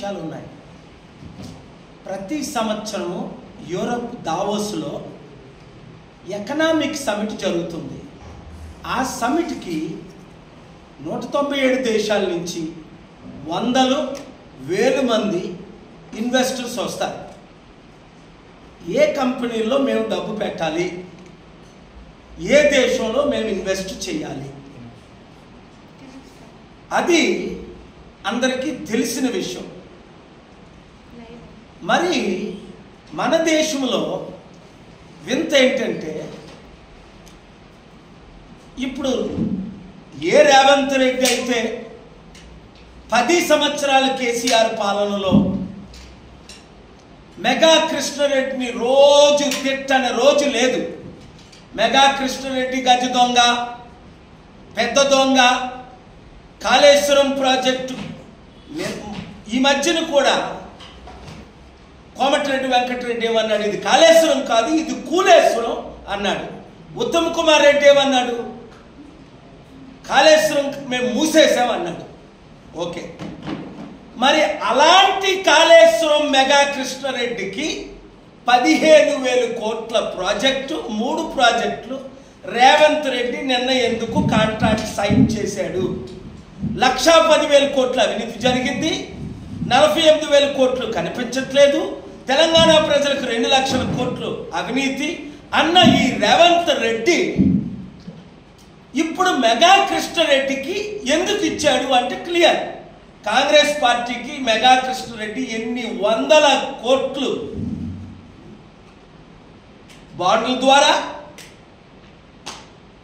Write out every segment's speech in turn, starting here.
విషయాలు ఉన్నాయి. ప్రతి సంవత్సరము యూరప్ దావోస్లో ఎకనామిక్ సమిట్ జరుగుతుంది. ఆ సమిట్కి 197 దేశాల నుంచి వందలు వేలు మంది ఇన్వెస్టర్స్ వస్తారు. ఏ కంపెనీలో మేము డబ్బు పెట్టాలి, ఏ దేశంలో మేము ఇన్వెస్ట్ చేయాలి, అది అందరికీ తెలిసిన విషయం. మరి మన దేశంలో వింత ఏంటంటే, ఇప్పుడు ఏ రేవంత్ రెడ్డి అయితే 10 సంవత్సరాల కేసీఆర్ పాలనలో మెగా కృష్ణారెడ్డిని రోజు తిట్టని రోజు లేదు. మెగా కృష్ణారెడ్డి గజ దొంగ, పెద్ద దొంగ, కాళేశ్వరం ప్రాజెక్టు, ఈ మధ్యన కూడా కోమటిరెడ్డి వెంకటరెడ్డి ఏమన్నాడు, ఇది కాళేశ్వరం కాదు ఇది కూలేశ్వరం అన్నాడు. ఉత్తమ్ కుమార్ రెడ్డి ఏమన్నాడు, కాళేశ్వరం మేము మూసేసామన్నాడు. ఓకే, మరి అలాంటి కాళేశ్వరం మెగా కృష్ణారెడ్డికి 15,000 కోట్ల ప్రాజెక్టు, 3 ప్రాజెక్టులు రేవంత్ రెడ్డి నిన్న ఎందుకు కాంట్రాక్ట్ సైన్ చేశాడు? 1,10,000 కోట్ల అవినీతి జరిగింది, 48,000 కోట్లు కనిపించట్లేదు. తెలంగాణ ప్రజలకు 2 లక్షల కోట్లు అవినీతి అన్న ఈ రేవంత్ రెడ్డి ఇప్పుడు మెగా కృష్ణారెడ్డికి ఎందుకు ఇచ్చాడు అంటే క్లియర్. కాంగ్రెస్ పార్టీకి మెగా కృష్ణారెడ్డి ఎన్ని వందల కోట్లు బాండ్ల ద్వారా,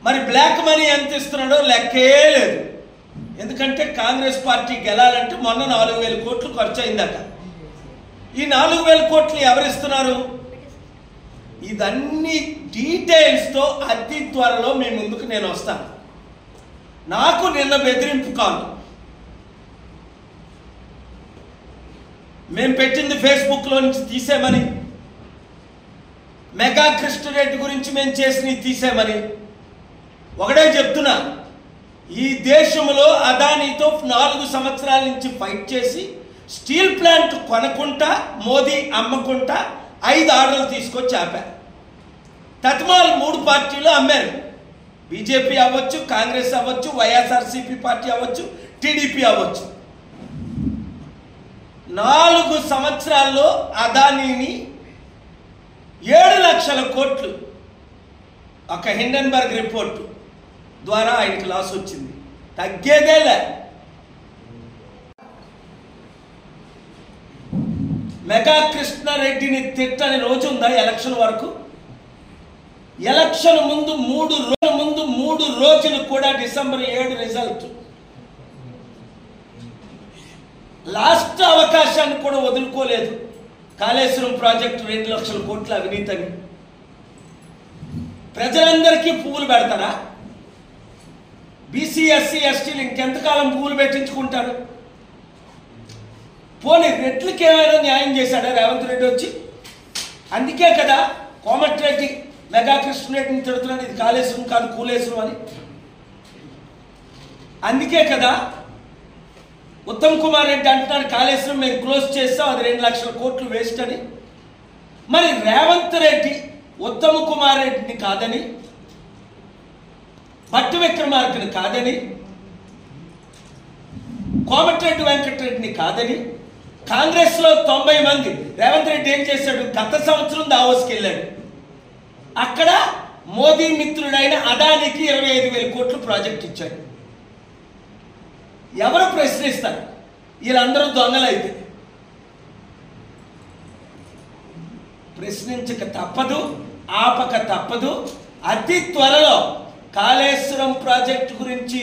మరి బ్లాక్ మనీ ఎంత ఇస్తున్నాడో లెక్కే లేదు. ఎందుకంటే కాంగ్రెస్ పార్టీ గెలాలంటే మొన్న 4,000 కోట్లు ఖర్చు అయిందట. ఈ 4,000 కోట్లు ఎవరిస్తున్నారు? ఇదన్నీ డీటెయిల్స్తో అతి త్వరలో మీ ముందుకు నేను వస్తాను. నాకు నిన్న బెదిరింపు కాదు, మేము పెట్టింది ఫేస్బుక్లో నుంచి తీసేమని, మెగా కృష్ణారెడ్డి గురించి మేము చేసినవి తీసేమని. ఒకటే చెప్తున్నా, ఈ దేశంలో అదానీతో 4 సంవత్సరాల నుంచి ఫైట్ చేసి స్టీల్ ప్లాంట్ కొనకుండా మోదీ అమ్మకుండా 5 ఆర్డర్లు తీసుకొచ్చి ఆపారు. తత్మాల్ 3 పార్టీలు అమ్మారు. బీజేపీ అవ్వచ్చు, కాంగ్రెస్ అవ్వచ్చు, వైఎస్ఆర్సీపీ పార్టీ అవ్వచ్చు, టీడీపీ అవ్వచ్చు. 4 సంవత్సరాల్లో అదానీని 7 లక్షల కోట్లు ఒక హిండెన్బర్గ్ రిపోర్టు ద్వారా ఆయనకి లాస్ వచ్చింది. తగ్గేదేలే. మెగా కృష్ణారెడ్డిని తిట్టని రోజు ఉందా ఎలక్షన్ వరకు? ఎలక్షన్ ముందు 3 రోజులు కూడా డిసెంబర్ 7 రిజల్ట్, లాస్ట్ అవకాశాన్ని కూడా వదులుకోలేదు. కాళేశ్వరం ప్రాజెక్టు 2 లక్షల కోట్ల అవినీతిని ప్రజలందరికీ పువ్వులు పెడతారా? బీసీ ఎస్సీ ఎస్టీలు ఇంకెంతకాలం పువ్వులు పెట్టించుకుంటారు? పోనీ రెడ్లకి ఏమైనా న్యాయం చేశాడా రేవంత్ రెడ్డి వచ్చి? అందుకే కదా కోమటిరెడ్డి మెగా కృష్ణారెడ్డిని తిడుతున్నాడు, ఇది కాళేశ్వరం కాదు కూలేశ్వరం అని. అందుకే కదా ఉత్తమ్ కుమార్ రెడ్డి అంటున్నాడు కాళేశ్వరం మేము క్లోజ్ చేస్తాం, అది 2 లక్షల కోట్లు వేస్ట్ అని. మరి రేవంత్ రెడ్డి ఉత్తమ్ కుమార్ రెడ్డిని కాదని, భట్టి విక్రమార్కని కాదని, కోమటిరెడ్డి వెంకటరెడ్డిని కాదని, కాంగ్రెస్లో 90 మంది, రేవంత్ రెడ్డి ఏం చేశాడు? గత సంవత్సరం దావోస్కి వెళ్ళాడు. అక్కడ మోదీ మిత్రుడైన అదానికి 25,000 కోట్లు ప్రాజెక్ట్ ఇచ్చాడు. ఎవరు ప్రశ్నిస్తారు? వీళ్ళందరూ దొంగలైతే ప్రశ్నించక తప్పదు, ఆపక తప్పదు. అతి త్వరలో కాళేశ్వరం ప్రాజెక్టు గురించి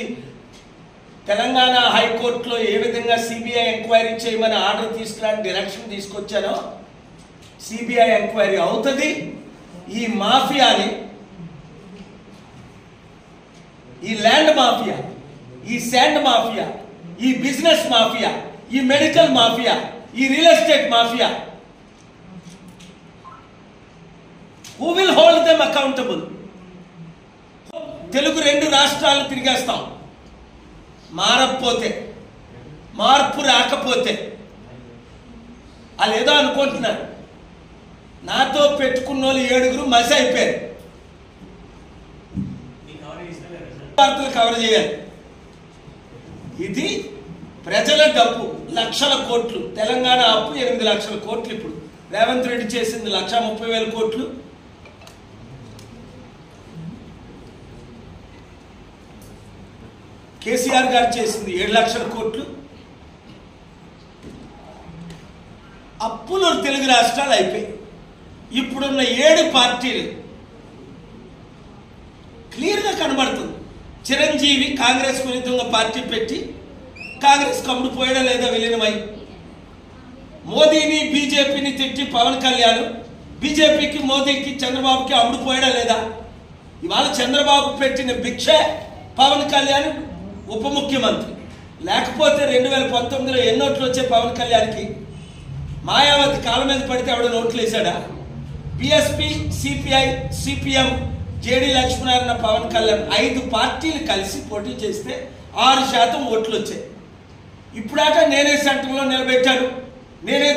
తెలంగాణ హైకోర్టులో ఏ విధంగా సిబిఐ ఎంక్వైరీ చేయమని ఆర్డర్ తీసుకురాని డైరెక్షన్ తీసుకొచ్చారో సిబిఐ ఎంక్వైరీ అవుతుంది. ఈ మాఫియాని, ఈ ల్యాండ్ మాఫియా, ఈ శాండ్ మాఫియా, ఈ బిజినెస్ మాఫియా, ఈ మెడికల్ మాఫియా, ఈ real estate mafia, who will hold them accountable? Telugu 2 రాష్ట్రాలు తిరిగేస్తాం. మారకపోతే, మార్పు రాకపోతే వాళ్ళు ఏదో అనుకుంటున్నారు. నాతో పెట్టుకున్న వాళ్ళు 7 మసి అయిపోయారు. వార్తలు కవర్ చేయాలి. ఇది ప్రజల డబ్బు, లక్షల కోట్లు. తెలంగాణ అప్పు 8 లక్షల కోట్లు. ఇప్పుడు రేవంత్ రెడ్డి చేసింది 1,30,000 కోట్లు. కేసీఆర్ గారు చేసింది 7 లక్షల కోట్లు. అప్పులు తెలుగు రాష్ట్రాలు అయిపోయి ఇప్పుడున్న 7 పార్టీలు క్లియర్గా కనబడుతుంది. చిరంజీవి కాంగ్రెస్ విరుద్ధంగా పార్టీ పెట్టి కాంగ్రెస్ కమ్ముడు పోయడా లేదా విలీనమై, మోదీని బీజేపీని తిట్టి పవన్ కళ్యాణ్ బీజేపీకి మోదీకి చంద్రబాబుకి అమ్ముడు పోయడా లేదా? ఇవాళ చంద్రబాబు పెట్టిన భిక్ష పవన్ కళ్యాణ్ ఉప ముఖ్యమంత్రి. లేకపోతే 2019లో ఎన్నోట్లు వచ్చే పవన్ కళ్యాణ్కి? మాయావతి కాళ్ళ మీద పడితే ఆవిడ నోట్లు వేశాడా? BSP, CPI, CPM, JD Lakshminarayana, Pawan Kalyan 5 పార్టీలు కలిసి పోటీ చేస్తే 6% ఓట్లు వచ్చాయి. ఇప్పుడాట నేనే సెంటర్లో నిలబెట్టాను, నేనే